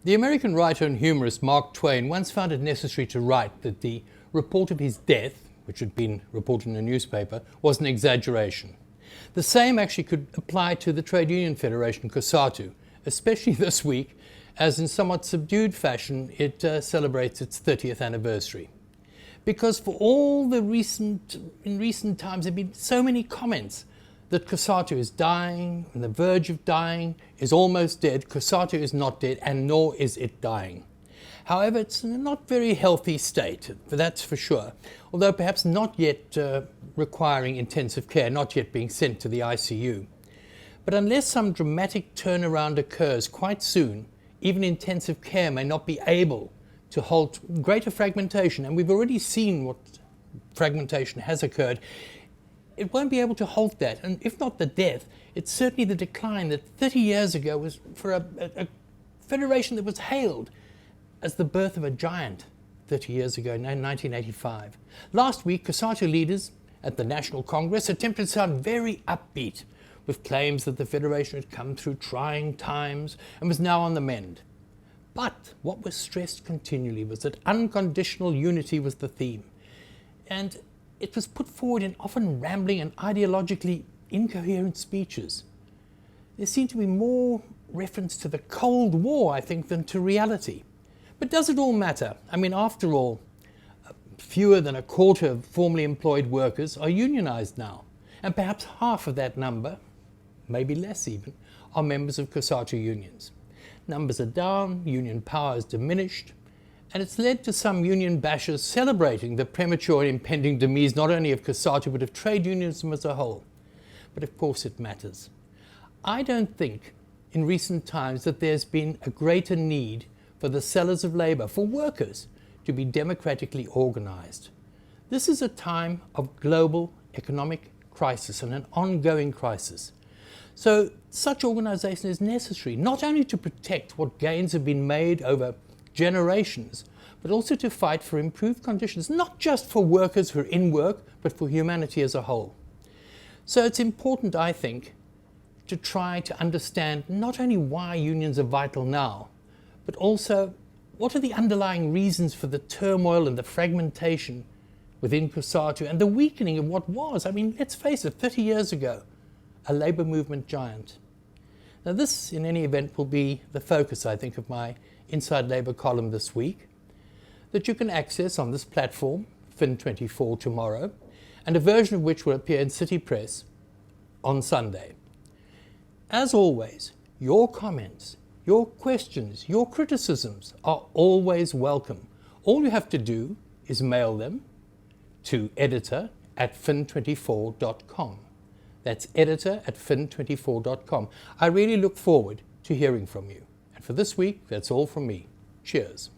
The American writer and humorist Mark Twain once found it necessary to write that the report of his death, which had been reported in a newspaper, was an exaggeration. The same actually could apply to the trade union federation COSATU, especially this week, as in somewhat subdued fashion it celebrates its 30th anniversary. Because for all the in recent times there have been so many comments that COSATU is dying, on the verge of dying, is almost dead. COSATU is not dead, and nor is it dying. However, it's in a not very healthy state, that's for sure, although perhaps not yet requiring intensive care, not yet being sent to the ICU. But unless some dramatic turnaround occurs quite soon, even intensive care may not be able to halt greater fragmentation, and we've already seen what fragmentation has occurred. It won't be able to halt that, and if not the death, it's certainly the decline that 30 years ago was for a federation that was hailed as the birth of a giant 30 years ago, in 1985. Last week, COSATU leaders at the National Congress attempted to sound very upbeat with claims that the federation had come through trying times and was now on the mend. But what was stressed continually was that unconditional unity was the theme, and it was put forward in often rambling and ideologically incoherent speeches. There seemed to be more reference to the Cold War, I think, than to reality. But does it all matter? I mean, after all, fewer than a quarter of formerly employed workers are unionized now, and perhaps half of that number, maybe less even, are members of COSATU unions. Numbers are down, union power is diminished, and it's led to some union bashers celebrating the premature and impending demise not only of COSATU but of trade unionism as a whole. But of course it matters. I don't think in recent times that there's been a greater need for the sellers of labour, for workers, to be democratically organised. This is a time of global economic crisis and an ongoing crisis. So such organisation is necessary, not only to protect what gains have been made over generations, but also to fight for improved conditions, not just for workers who are in work, but for humanity as a whole. So it's important, I think, to try to understand not only why unions are vital now, but also what are the underlying reasons for the turmoil and the fragmentation within COSATU and the weakening of what was, I mean, let's face it, 30 years ago, a labour movement giant. Now this, in any event, will be the focus, I think, of my Inside Labour column this week, that you can access on this platform, Fin24 tomorrow, and a version of which will appear in City Press on Sunday. As always, your comments, your questions, your criticisms are always welcome. All you have to do is mail them to editor@fin24.com. That's editor@fin24.com. I really look forward to hearing from you. And for this week, that's all from me. Cheers.